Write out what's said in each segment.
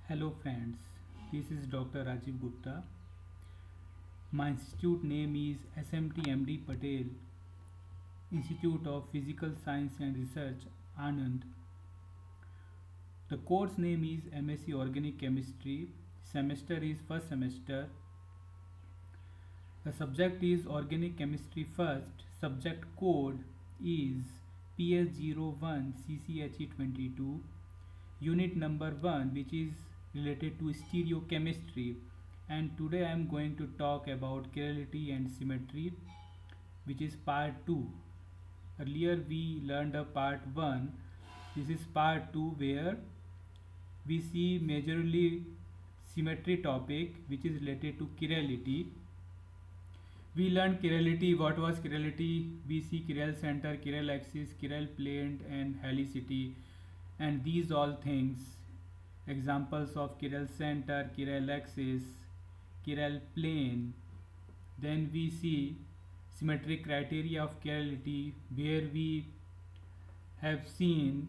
Hello friends, this is Dr. Rajiv Gupta. My institute name is SMT MD Patel, Institute of Physical Science and Research, Anand. The course name is MSc Organic Chemistry. Semester is first semester. The subject is Organic Chemistry first. Subject code is PS01 CCHE22. Unit number 1, which is related to stereochemistry, and today I am going to talk about chirality and symmetry, which is part 2. Earlier we learned a part 1. This is part 2 where we see majorly symmetry topic, which is related to chirality. We learned chirality. What was chirality? We see chiral center, chiral axis, chiral plane and helicity, and these all things. Examples of chiral center, chiral axis, chiral plane. Then we see symmetric criteria of chirality, where we have seen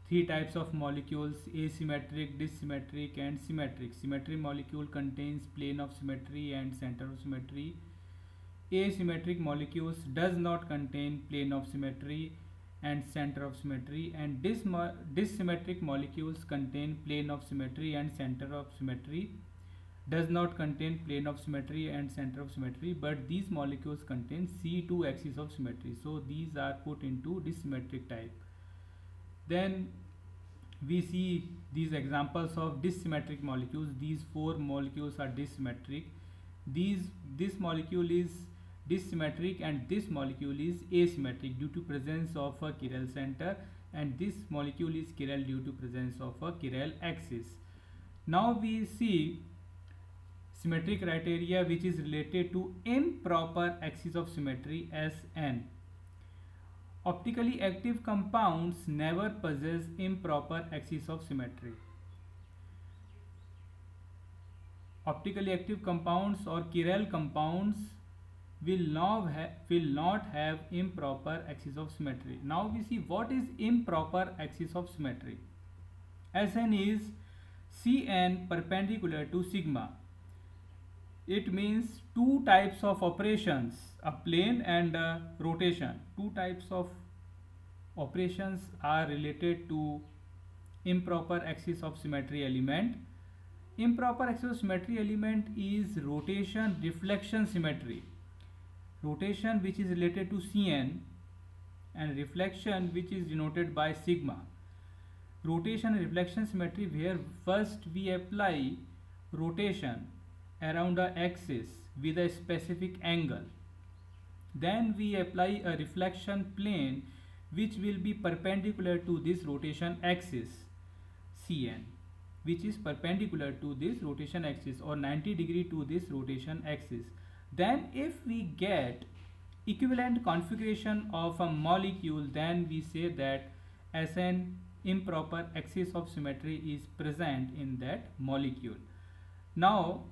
three types of molecules: asymmetric, dissymmetric and symmetric. Symmetric molecule contains plane of symmetry and center of symmetry. Asymmetric molecules does not contain plane of symmetry and center of symmetry, and dissymmetric molecules contain plane of symmetry and center of symmetry, does not contain plane of symmetry and center of symmetry, but these molecules contain C2 axis of symmetry, so these are put into dissymmetric type. Then we see these examples of dissymmetric molecules. These four molecules are dissymmetric. This molecule is dissymmetric and this molecule is asymmetric due to presence of a chiral center, and this molecule is chiral due to presence of a chiral axis. Now we see symmetric criteria, which is related to improper axis of symmetry, SN. Optically active compounds never possess improper axis of symmetry. Optically active compounds or chiral compounds will not have improper axis of symmetry. Now we see what is improper axis of symmetry. Sn is Cn perpendicular to sigma. It means two types of operations, a plane and a rotation. Two types of operations are related to improper axis of symmetry element. Improper axis of symmetry element is rotation, reflection symmetry. Rotation, which is related to Cn, and reflection, which is denoted by sigma. Rotation and reflection symmetry, where first we apply rotation around a axis with a specific angle, then we apply a reflection plane which will be perpendicular to this rotation axis Cn, which is perpendicular to this rotation axis or 90 degree to this rotation axis. Then if we get equivalent configuration of a molecule, then we say that Sn improper axis of symmetry is present in that molecule. Now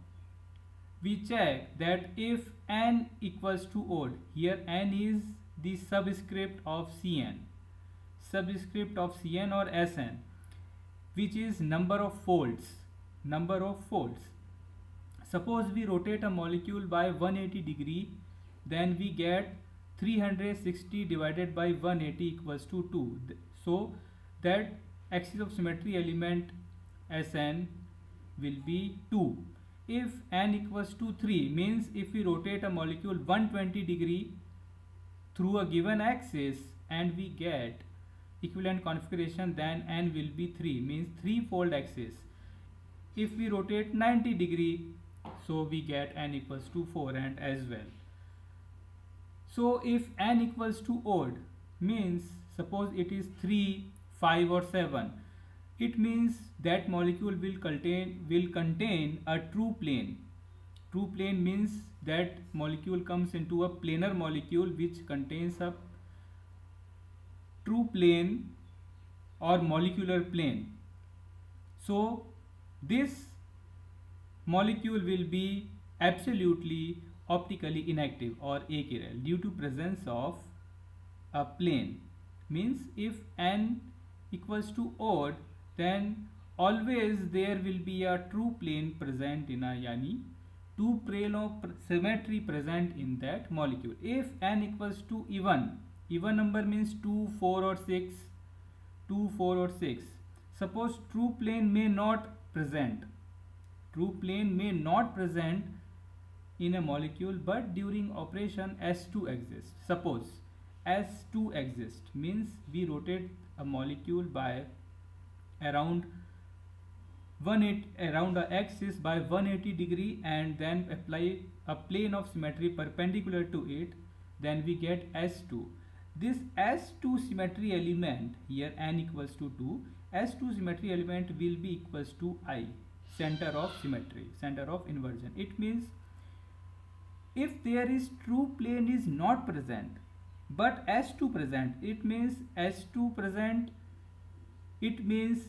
we check that if n equals to odd, here n is the subscript of Cn, subscript of Cn or Sn, which is number of folds. Suppose we rotate a molecule by 180 degree, then we get 360 divided by 180 equals to 2. So that axis of symmetry element Sn will be 2. If n equals to 3, means if we rotate a molecule 120 degree through a given axis and we get equivalent configuration, then n will be 3, means 3-fold axis. If we rotate 90 degree, so we get n equals to 4 and as well. So if n equals to odd, means suppose it is 3, 5 or 7, it means that molecule will contain a true plane. True plane means that molecule comes into a planar molecule which contains a true plane or molecular plane. So this molecule will be absolutely optically inactive or achiral due to presence of a plane. Means if n equals to odd, then always there will be a true plane present in a, yani two plane of symmetry present in that molecule. If n equals to even number means 2, 4 or 6, 2, 4 or 6. Suppose true plane may not present. True plane may not present in a molecule, but during operation S2 exists. Suppose S2 exists means we rotate a molecule by around around the axis by 180 degree and then apply a plane of symmetry perpendicular to it, then we get S2. This S2 symmetry element, here n equals to 2, S2 symmetry element will be equals to I, center of symmetry, center of inversion. It means if there is true plane is not present but S2 present, it means S2 present, it means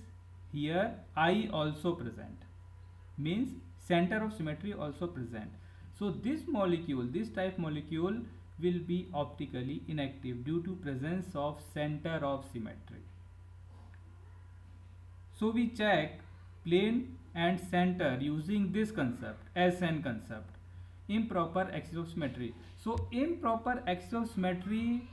here I also present, means center of symmetry also present. So this molecule, this type molecule will be optically inactive due to presence of center of symmetry. So we check plane and center using this concept, SN concept, improper axis of symmetry. So improper axis of symmetry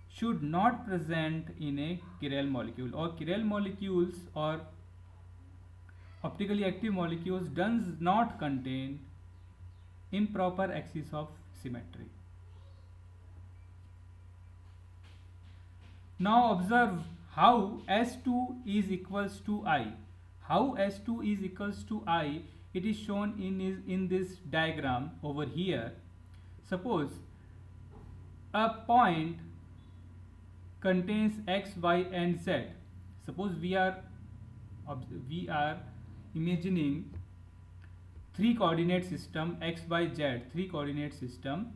should not present in a chiral molecule, or chiral molecules or optically active molecules does not contain improper axis of symmetry. Now observe how S2 is equals to I. How S2 is equals to I, it is shown in this diagram over here. Suppose a point contains x, y and z. Suppose we are imagining three coordinate system x, y, z, three coordinate system.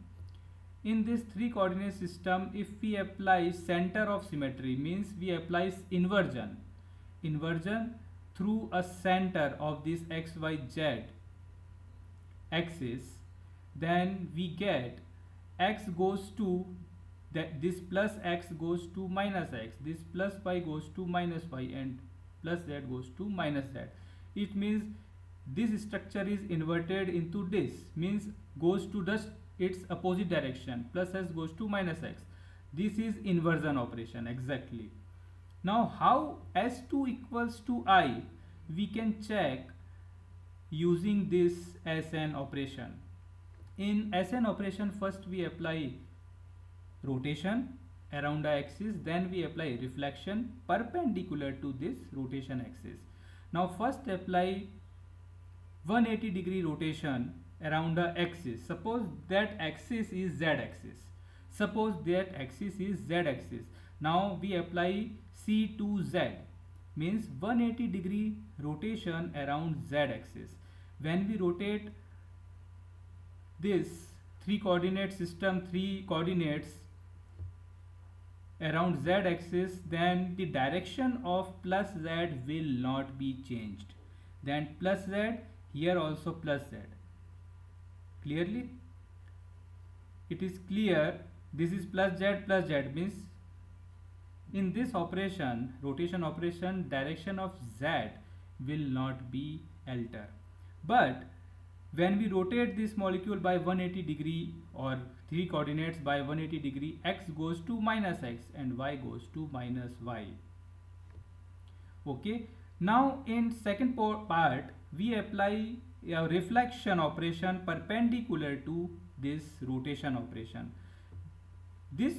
In this three coordinate system, if we apply center of symmetry, means we apply inversion through a center of this x, y, z axis, then we get x goes to this plus x goes to minus x, this plus y goes to minus y, and plus z goes to minus z. It means this structure is inverted into this, means goes to just its opposite direction, plus s goes to minus x. This is inversion operation exactly. Now how S2 equals to I, we can check using this SN operation. In SN operation, first we apply rotation around the axis, then we apply reflection perpendicular to this rotation axis. Now first apply 180 degree rotation around the axis. Suppose that axis is z axis. Suppose that axis is z axis. Now we apply C to Z, means 180 degree rotation around z axis. When we rotate this three coordinate system, three coordinates around z axis, then the direction of plus z will not be changed. Then plus z, here also plus z. Clearly it is clear, this is plus z means in this operation, rotation operation, direction of z will not be altered. But when we rotate this molecule by 180 degree or three coordinates by 180 degree, x goes to minus x and y goes to minus y. Okay, now in second part we apply a reflection operation perpendicular to this rotation operation. This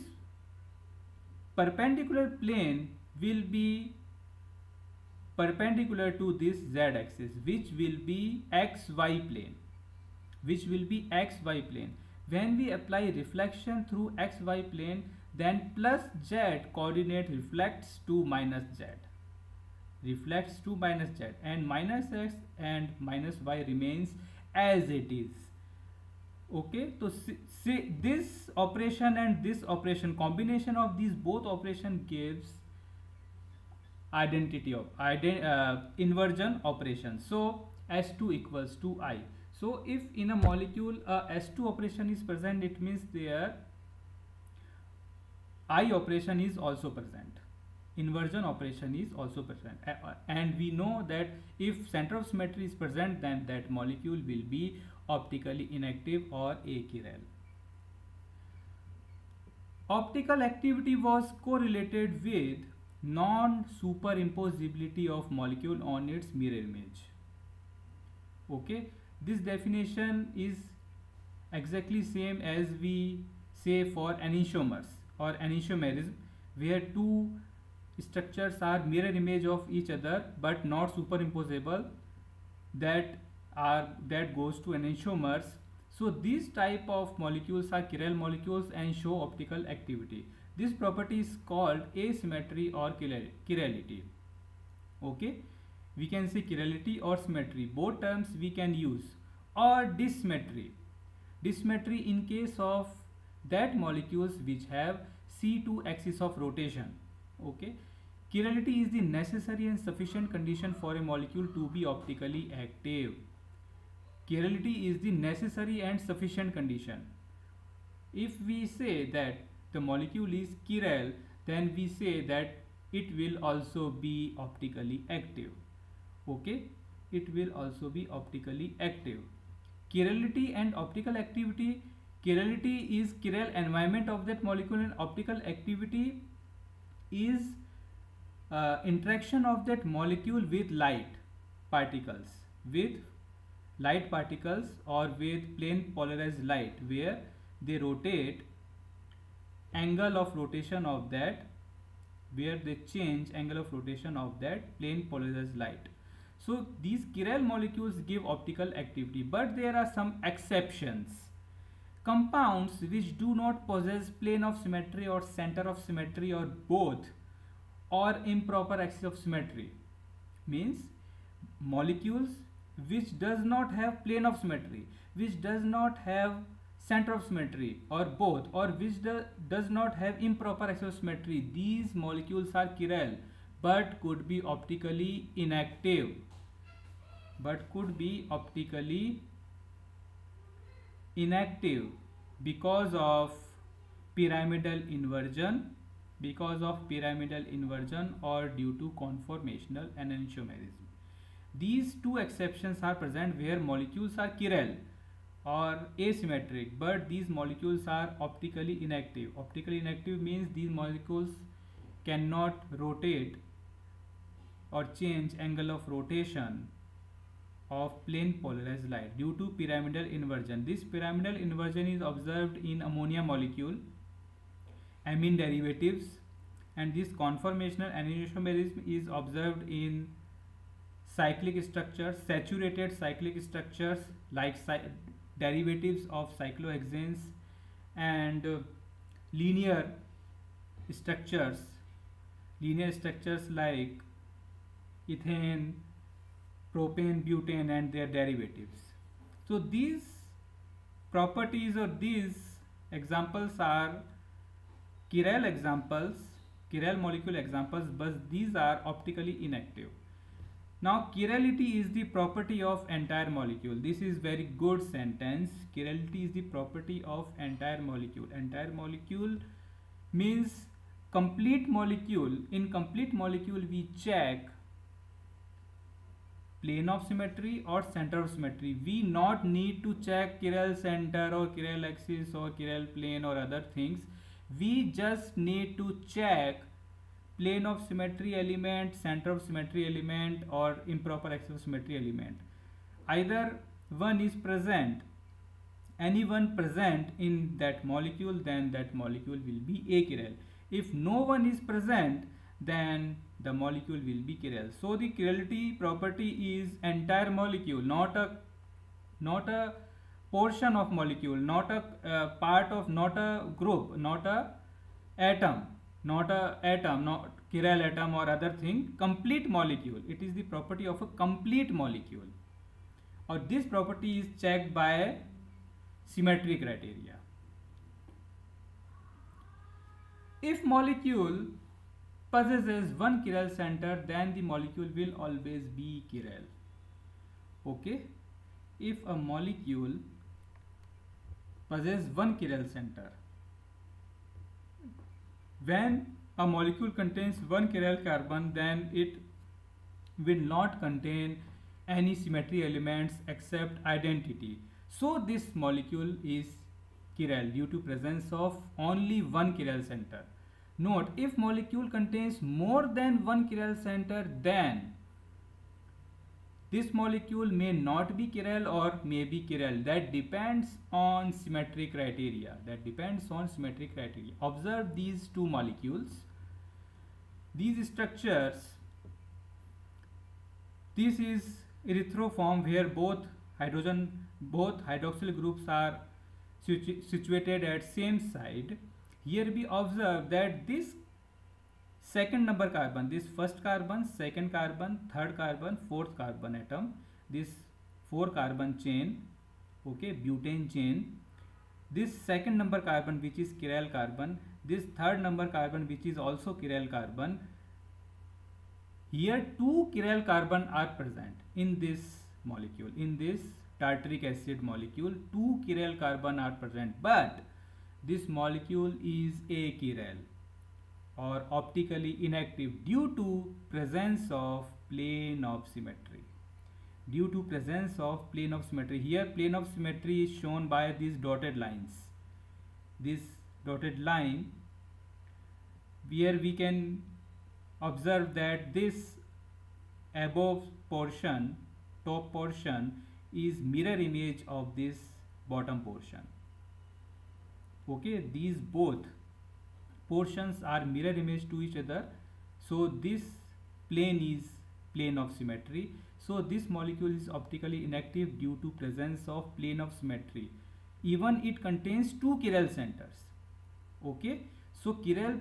perpendicular plane will be perpendicular to this z axis, which will be xy plane, When we apply reflection through xy plane, then plus z coordinate reflects to minus z, and minus x and minus y remains as it is. Okay, so see this operation and this operation, combination of these both operation gives identity of inversion operation. So S2 equals to I. So if in a molecule S2 operation is present, it means there I operation is also present. inversion operation is also present. And we know that if center of symmetry is present, then that molecule will be optically inactive or achiral. Optical activity was correlated with non-superimposability of molecule on its mirror image. Okay, this definition is exactly same as we say for enantiomers or enantiomerism, where two structures are mirror image of each other but not superimposable, that goes to enantiomers. So these type of molecules are chiral molecules and show optical activity. This property is called asymmetry or chirality. Okay, we can say chirality or symmetry, both terms we can use. Or dissymmetry, dissymmetry in case of that molecules which have C2 axis of rotation. Okay, chirality is the necessary and sufficient condition for a molecule to be optically active. Chirality is the necessary and sufficient condition. If we say that the molecule is chiral, then we say that it will also be optically active. Okay, it will also be optically active. Chirality and optical activity. Chirality is chiral environment of that molecule, and optical activity is interaction of that molecule with light particles, or with plane polarized light, where they rotate angle of rotation of that, where they change angle of rotation of that plane polarized light. So these chiral molecules give optical activity, but there are some exceptions. Compounds which do not possess plane of symmetry or center of symmetry or both, or improper axis of symmetry, means molecules which does not have plane of symmetry, which does not have center of symmetry or both, or which does not have improper axis of symmetry, these molecules are chiral but could be optically inactive, because of pyramidal inversion, or due to conformational enantiomerism. These two exceptions are present where molecules are chiral or asymmetric, but these molecules are optically inactive. Optically inactive means these molecules cannot rotate or change angle of rotation of plane polarized light due to pyramidal inversion. This pyramidal inversion is observed in ammonia molecule, amine derivatives, and this conformational enantiomerism is observed in cyclic structures, saturated cyclic structures like derivatives of cyclohexanes, and linear structures like ethane, propane, butane, and their derivatives. So these properties or these examples are chiral molecule examples, but these are optically inactive. Now chirality is the property of entire molecule. This is very good sentence. Chirality is the property of entire molecule. Entire molecule means complete molecule. In complete molecule we check plane of symmetry or center of symmetry. We not need to check chiral center or chiral axis or chiral plane or other things. We just need to check plane of symmetry element, center of symmetry element, or improper axis of symmetry element. Either one is present, any one present in that molecule, then that molecule will be achiral. If no one is present, then the molecule will be chiral. So the chirality property is entire molecule, not a portion of molecule, not a part of, not a group, not a atom, not chiral atom or other thing, complete molecule. It is the property of a complete molecule, or this property is checked by symmetry criteria. If molecule possesses one chiral center, then the molecule will always be chiral. Okay, if a molecule possesses one chiral center, when a molecule contains one chiral carbon, then it will not contain any symmetry elements except identity. So this molecule is chiral due to presence of only one chiral center. Note, if molecule contains more than one chiral center, then this molecule may not be chiral or may be chiral. That depends on symmetry criteria. Observe these two molecules. These structures, this is erythroform where both hydroxyl groups are situated at same side. Here we observe that this second number carbon, this first carbon, second carbon, third carbon, fourth carbon atom, this 4 carbon chain, okay, butane chain, this second number carbon which is chiral carbon, this third number carbon which is also chiral carbon. Here 2 chiral carbon are present in this molecule, in this tartaric acid molecule. 2 chiral carbon are present, but this molecule is achiral or optically inactive due to presence of plane of symmetry. Here plane of symmetry is shown by these dotted lines. This dotted line, where we can observe that this above portion, top portion, is mirror image of this bottom portion. Okay, these both portions are mirror image to each other. So this plane is plane of symmetry. So this molecule is optically inactive due to presence of plane of symmetry. Even it contains 2 chiral centers. Okay, so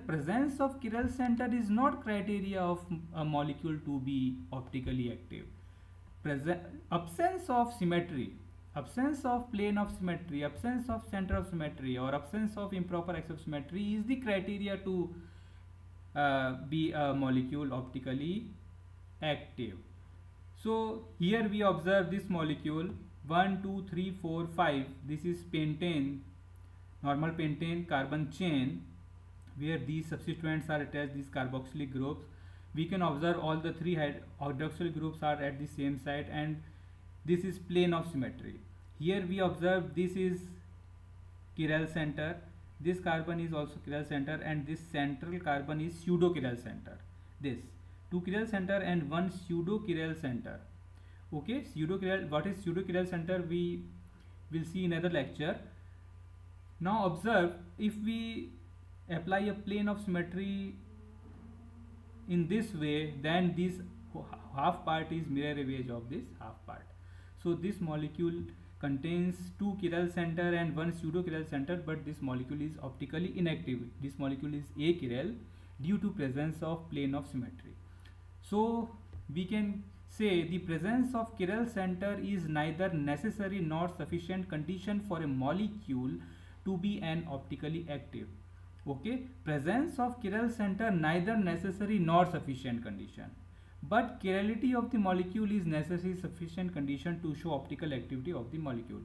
presence of chiral center is not criteria of a molecule to be optically active. Absence of symmetry, absence of plane of symmetry, absence of center of symmetry, or absence of improper axis of symmetry is the criteria to be a molecule optically active. So here we observe this molecule 1, 2, 3, 4, 5. This is pentane, normal pentane carbon chain, where these substituents are attached, these carboxylic groups. We can observe all the 3 hydroxyl groups are at the same site, and this is plane of symmetry. Here we observe this is chiral center, this carbon is also chiral center, and this central carbon is pseudo chiral center. This 2 chiral center and 1 pseudo chiral center. Okay, what is pseudo chiral center we will see in another lecture. Now observe, if we apply a plane of symmetry in this way, then this half part is mirror image of this half part. So this molecule contains 2 chiral center and 1 pseudo chiral center, but this molecule is optically inactive. This molecule is achiral due to presence of plane of symmetry. So we can say the presence of chiral center is neither necessary nor sufficient condition for a molecule to be an optically active. Okay, presence of chiral center neither necessary nor sufficient condition, but chirality of the molecule is necessary sufficient condition to show optical activity of the molecule.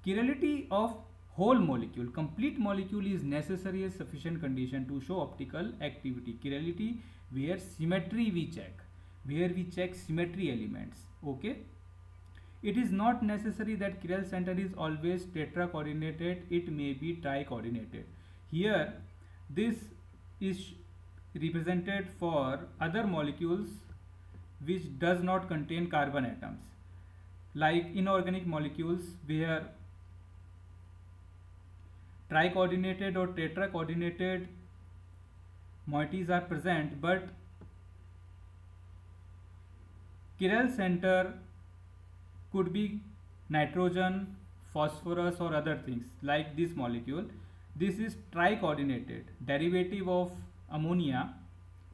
Chirality of whole molecule, complete molecule, is necessary as sufficient condition to show optical activity. Chirality where symmetry we check, symmetry elements. Okay, it is not necessary that chiral center is always tetra-coordinated, it may be tri-coordinated. Here this is represented for other molecules which does not contain carbon atoms, like inorganic molecules where tri-coordinated or tetra-coordinated moieties are present, but chiral center could be nitrogen, phosphorus, or other things. Like this molecule, this is tri-coordinated, derivative of ammonia.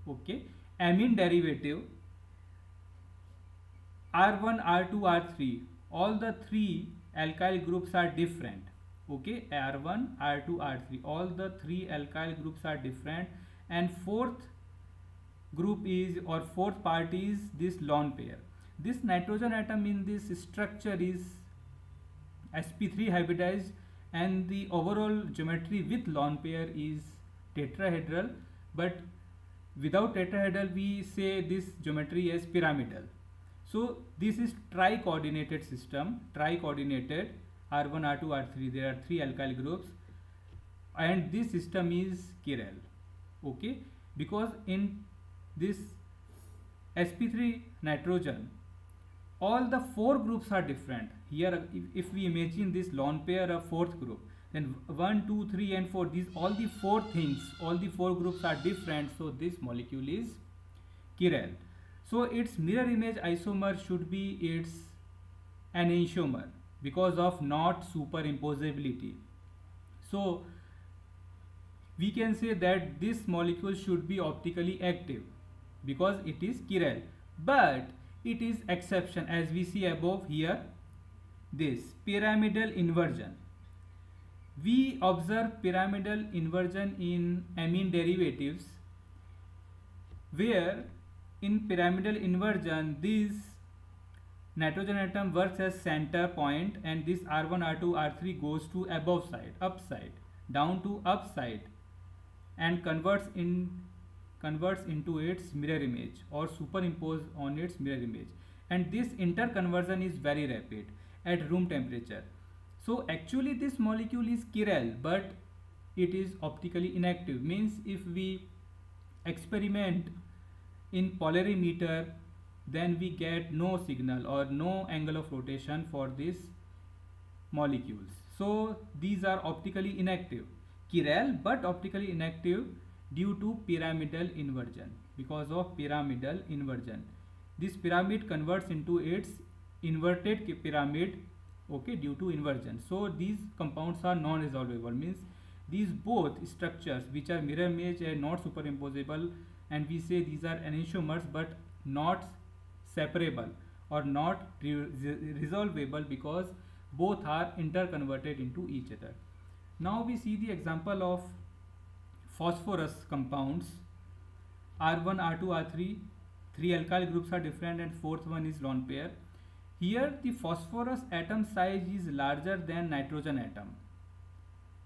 Okay, amine derivative R1, R2, R3, all the 3 alkyl groups are different. Okay, R1, R2, R3, all the 3 alkyl groups are different, and fourth group is, or fourth part is, this lone pair. This nitrogen atom in this structure is sp3 hybridized, and the overall geometry with lone pair is tetrahedral. but without tetrahedral we say this geometry as pyramidal. So this is tri-coordinated system, tri-coordinated R1, R2, R3. There are three alkyl groups, and this system is chiral. Okay, because in this sp3 nitrogen, all the four groups are different. Here, if we imagine this lone pair of fourth group, then 1, 2, 3 and 4, these all the four things, all the four groups are different. So this molecule is chiral. So its mirror image isomer should be its enantiomer because of not superimposability. So we can say that this molecule should be optically active because it is chiral, but it is exception, as we see above here, this pyramidal inversion. We observe pyramidal inversion in amine derivatives, where in pyramidal inversion this nitrogen atom works as center point, and this R1, R2, R3 goes to above side, upside, down to upside, and converts into its mirror image or superimpose on its mirror image. And this interconversion is very rapid at room temperature. So actually this molecule is chiral, but it is optically inactive. Means if we experiment in polarimeter, then we get no signal or no angle of rotation for these molecules. So these are optically inactive, chiral but optically inactive due to pyramidal inversion. Because of pyramidal inversion, this pyramid converts into its inverted pyramid, okay, due to inversion. So these compounds are non-resolvable, means these both structures which are mirror image and not superimposable, and we say these are enantiomers but not separable or not resolvable because both are interconverted into each other. Now we see the example of phosphorus compounds R1, R2, R3. Three alkyl groups are different and fourth one is lone pair. Here the phosphorus atom size is larger than nitrogen atom.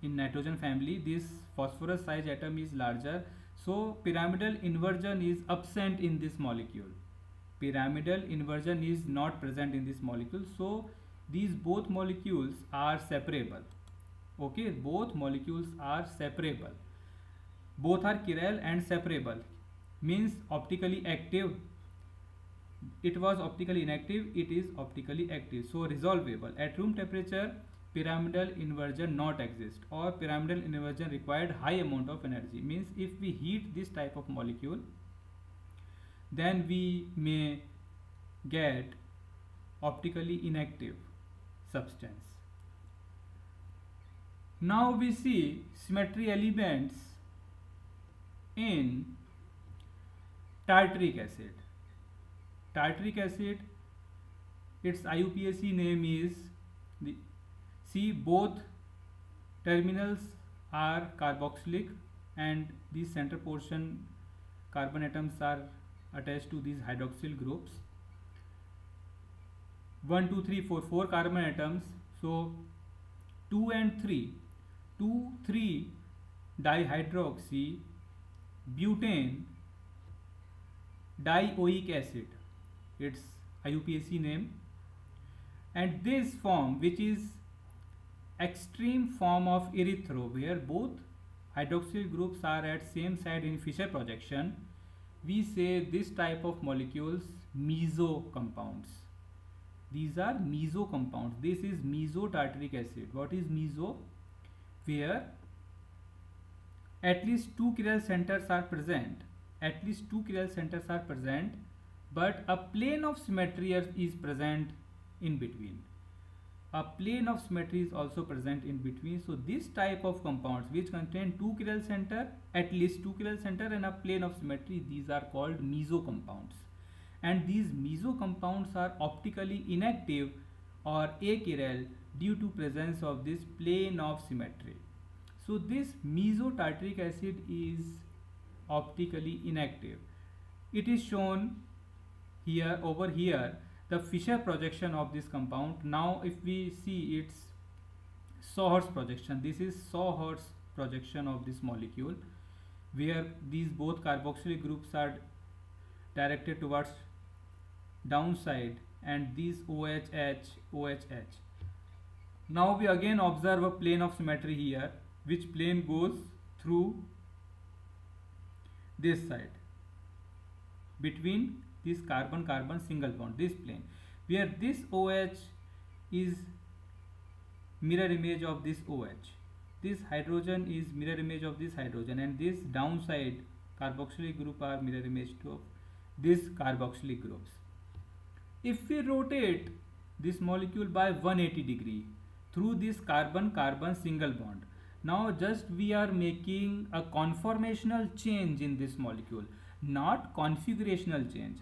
In nitrogen family, this phosphorus size atom is larger. So pyramidal inversion is absent in this molecule. Pyramidal inversion is not present in this molecule. So these both molecules are separable. Okay, both molecules are separable. Both are chiral and separable. Means optically active. It was optically inactive, it is optically active. So resolvable. At room temperature, pyramidal inversion not exist, or pyramidal inversion required high amount of energy. Means if we heat this type of molecule, then we may get optically inactive substance. Now we see symmetry elements in tartaric acid. Tartaric acid, its IUPAC name is see, both terminals are carboxylic and the center portion carbon atoms are attached to these hydroxyl groups. 1, 2, 3, 4, 4 carbon atoms. So 2 and 3, 2, 3 dihydroxy butane dioic acid, its IUPAC name. And this form, which is extreme form of erythro, where both hydroxyl groups are at same side in Fischer projection, we say this type of molecules meso compounds. These are meso compounds. This is meso-tartaric acid. What is meso? Where at least two chiral centers are present. At least two chiral centers are present, but a plane of symmetry is present in between. A plane of symmetry is also present in between. So this type of compounds which contain two chiral center, at least two chiral center and a plane of symmetry, these are called meso compounds. And these meso compounds are optically inactive or achiral due to presence of this plane of symmetry. So this meso-tartaric acid is optically inactive. It is shown here, over here, the Fischer projection of this compound. Now if we see its Sawhorst projection, this is Sawhorst projection of this molecule. where these both carboxylic groups are directed towards downside, and these OH, OH. Now we again observe a plane of symmetry here, which plane goes through this side between this carbon-carbon single bond, this plane, where this OH is mirror image of this OH, this hydrogen is mirror image of this hydrogen, and this downside carboxylic group are mirror image of this carboxylic groups. If we rotate this molecule by 180 degree through this carbon-carbon single bond, now just we are making a conformational change in this molecule, not configurational change.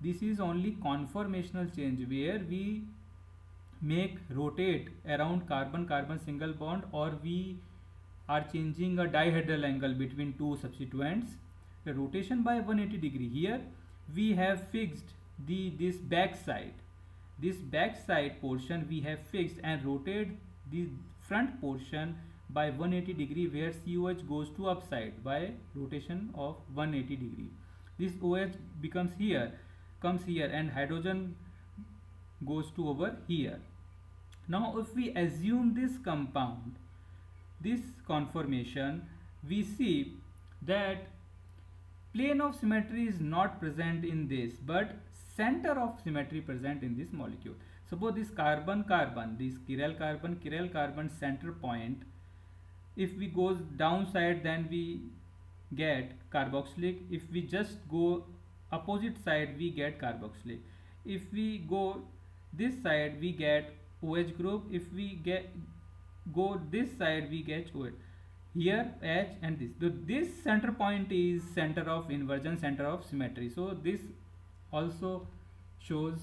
This is only conformational change, where we make rotate around carbon-carbon single bond, or we are changing a dihedral angle between two substituents. The rotation by 180 degree, here we have fixed this back side portion we have fixed, and rotate the front portion by 180 degree, where COH goes to upside by rotation of 180 degree. This OH comes here, and hydrogen goes to over here. Now if we assume this compound, this conformation, we see that plane of symmetry is not present in this, but center of symmetry present in this molecule. Suppose this carbon-carbon, this chiral carbon center point, if we go downside, then we get carboxylic. If we just go opposite side, we get carboxylic. If we go this side, we get OH group. If we go this side, we get OH. Here H and this. So this center point is center of inversion, center of symmetry. So this also shows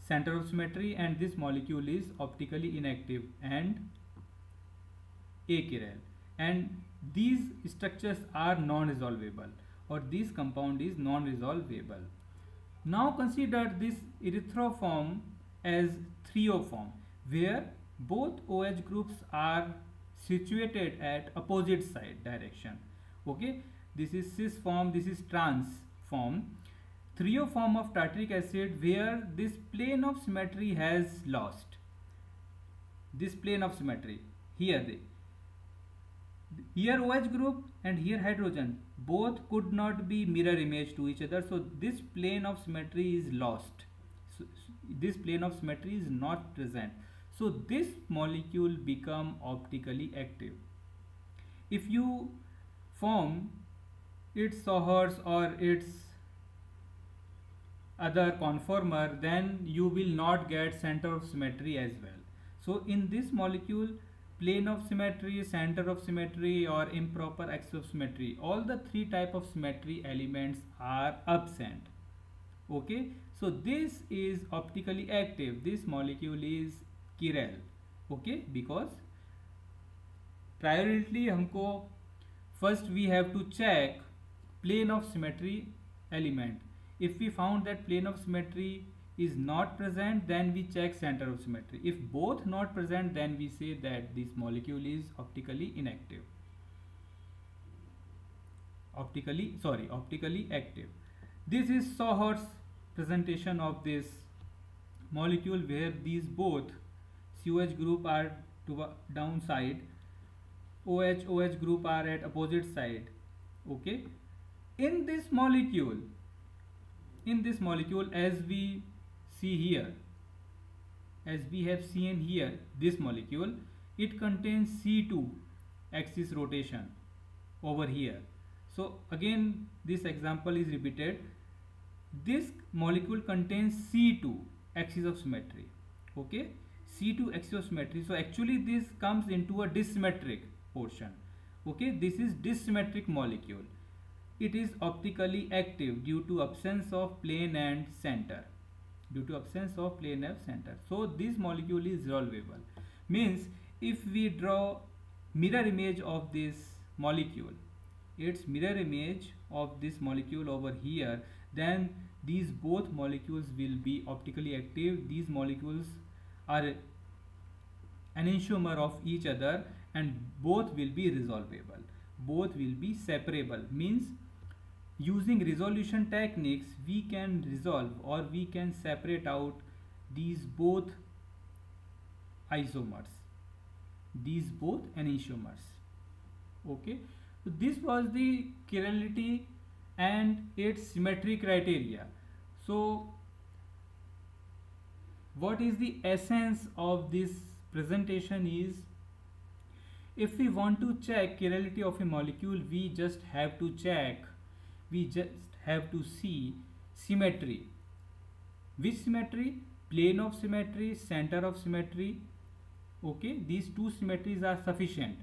center of symmetry, and this molecule is optically inactive and achiral, and these structures are non-resolvable, or this compound is non-resolvable. Now consider this erythroform as trioform, where both OH groups are situated at opposite side direction. Okay, this is cis form, this is trans form. Trioform of tartaric acid, where this plane of symmetry has lost. This plane of symmetry, here OH group and here hydrogen, both could not be mirror image to each other, so this plane of symmetry is lost. So this plane of symmetry is not present, so this molecule become optically active. If you form its Sohers or its other conformer, then you will not get center of symmetry as well. So in this molecule, plane of symmetry, center of symmetry, or improper axis of symmetry, all the three type of symmetry elements are absent. Okay, so this is optically active, this molecule is chiral. Okay, because priority हमको first we have to check plane of symmetry element. If we found that plane of symmetry is not present, then we check center of symmetry. If both not present, then we say that this molecule is optically inactive. Optically active. This is Sohers presentation of this molecule, where these both COH group are to downside, OH group are at opposite side. Okay, in this molecule, as we see here, as we have seen here, this molecule, it contains C2 axis rotation over here. So again this example is repeated. This molecule contains C2 axis of symmetry. Okay, C2 axis of symmetry. So actually this comes into a dissymmetric portion. Okay, this is dissymmetric molecule. It is optically active due to absence of plane and center. So this molecule is resolvable. Means if we draw mirror image of this molecule, its mirror image of this molecule over here, then these both molecules will be optically active. These molecules are enantiomer of each other, and both will be resolvable, both will be separable. Means using resolution techniques we can resolve or we can separate out these both isomers, these both enantiomers. Okay, so this was the chirality and its symmetry criteria. So what is the essence of this presentation is, if we want to check chirality of a molecule, we just have to check, we just have to see symmetry. Which symmetry? Plane of symmetry, center of symmetry. Okay, these two symmetries are sufficient.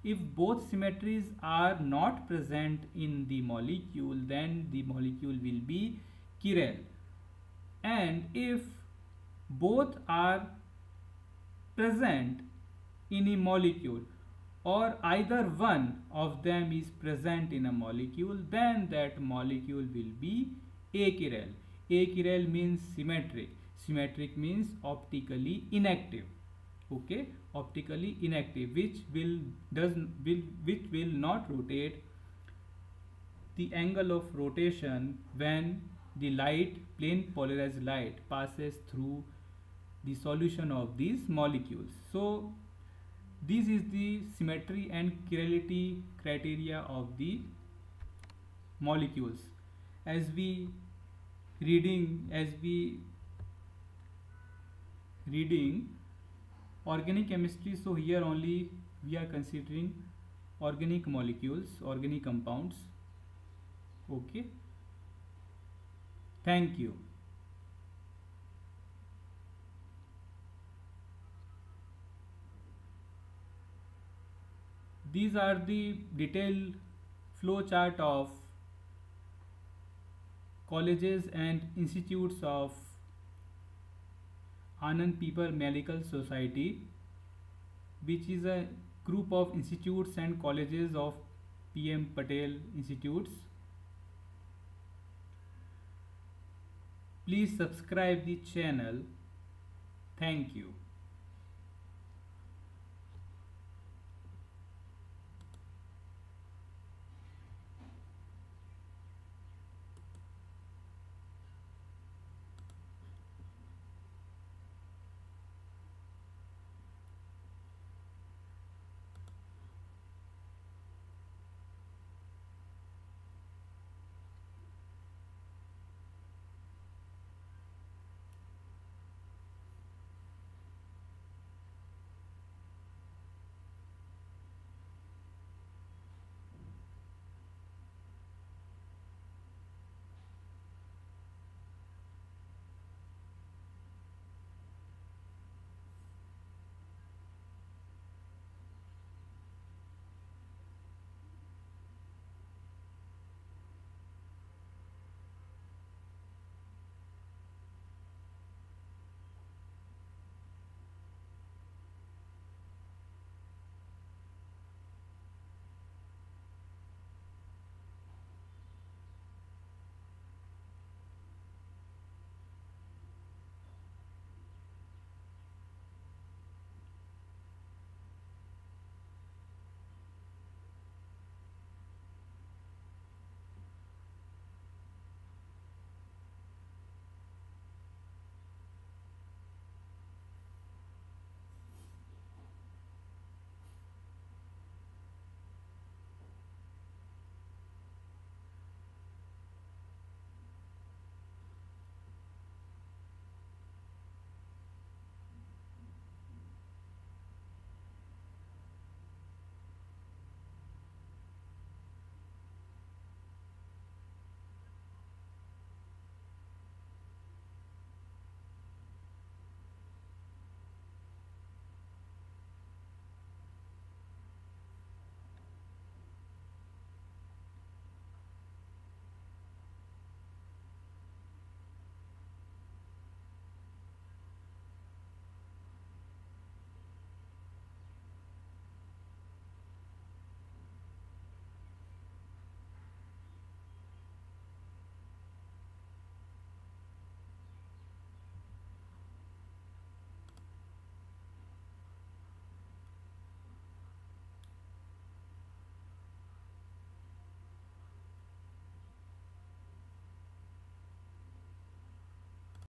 If both symmetries are not present in the molecule, then the molecule will be chiral. And if both are present in a molecule, or either one of them is present in a molecule, then that molecule will be achiral. Achiral means symmetric. Symmetric means optically inactive. Okay, optically inactive, which will not rotate the angle of rotation when the light, plane polarized light, passes through the solution of these molecules. So this is the symmetry and chirality criteria of the molecules. As we reading organic chemistry, so here only we are considering organic molecules, organic compounds. Okay, thank you. These are the detailed flow chart of colleges and institutes of Anand People Medical Society, which is a group of institutes and colleges of PM Patel Institutes. Please subscribe the channel. Thank you.